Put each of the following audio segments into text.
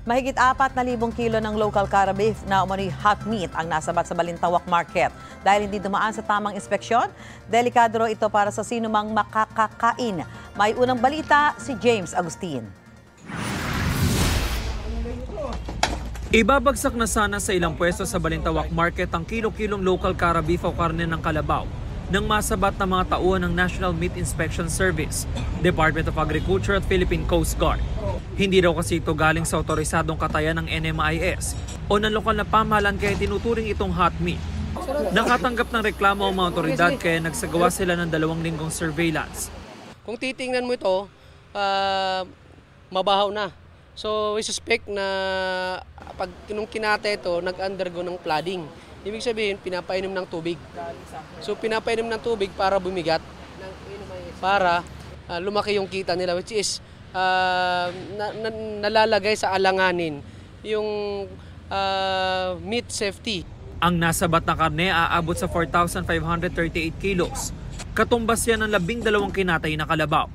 Mahigit 4,000 kilo ng local Cara beef na umano'y hot meat ang nasabat sa Balintawak Market. Dahil hindi dumaan sa tamang inspeksyon, delikado raw ito para sa sinumang makakakain. May unang balita si James Agustin. Ibabagsak na sana sa ilang pwesto sa Balintawak Market ang kilo-kilong local Cara beef o karne ng kalabaw ng masabat na mga tauhan ng National Meat Inspection Service, Department of Agriculture at Philippine Coast Guard. Hindi raw kasi ito galing sa otorisadong katayan ng NMIS o ng lokal na pamahalaan kaya tinuturing itong hot meat. Nakatanggap ng reklamo ang mga otoridad kaya nagsagawa sila ng 2 linggong surveillance. Kung titingnan mo ito, mabahaw na. So we suspect na pag nung kinata ito, nag-undergo ng flooding. Ibig sabihin, pinapainom ng tubig. So pinapainom ng tubig para bumigat, para lumaki yung kita nila, which is nalalagay sa alanganin yung meat safety. Ang nasabat na karne aabot sa 4,538 kilos. Katumbas yan ng 12 kinatay na kalabaw.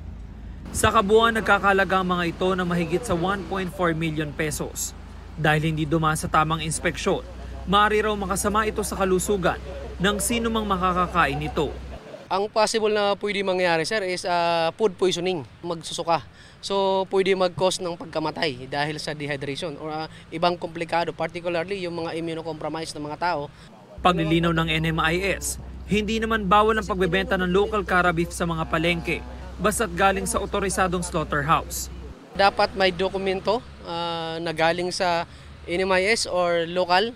Sa kabuuan, nagkakalaga ang mga ito na mahigit sa 1.4 million pesos. Dahil hindi dumaan sa tamang inspeksyon, maaari raw makasama ito sa kalusugan ng sino mang makakakain nito. Ang possible na pwede mangyari, sir, is food poisoning, magsusuka. So pwede mag-cause ng pagkamatay dahil sa dehydration or ibang komplikado, particularly yung mga immunocompromised na mga tao. Paglilinaw ng NMIS, hindi naman bawal ang pagbebenta ng local Cara beef sa mga palengke basta't galing sa otorisadong slaughterhouse. Dapat may dokumento na galing sa NMIS or local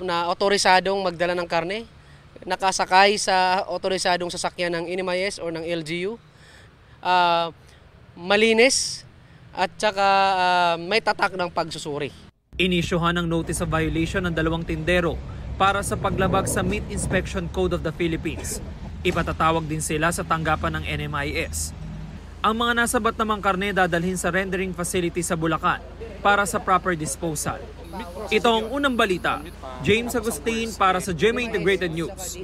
na otorisadong magdala ng karne, nakasakay sa otorisadong sasakyan ng NMIS or ng LGU, malinis at saka may tatak ng pagsusuri. Inisyuhan ng notice of violation ng 2 tindero para sa paglabag sa Meat Inspection Code of the Philippines. Ipatatawag din sila sa tanggapan ng NMIS. Ang mga nasabat namang karne dadalhin sa rendering facility sa Bulacan para sa proper disposal. Ito ang unang balita. James Agustin para sa GMA Integrated News.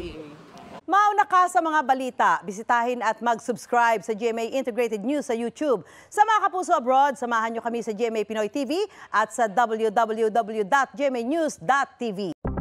Mauna ka sa mga balita, bisitahin at mag-subscribe sa GMA Integrated News sa YouTube. Sa mga kapuso abroad, samahan nyo kami sa GMA Pinoy TV at sa www.gmanews.tv.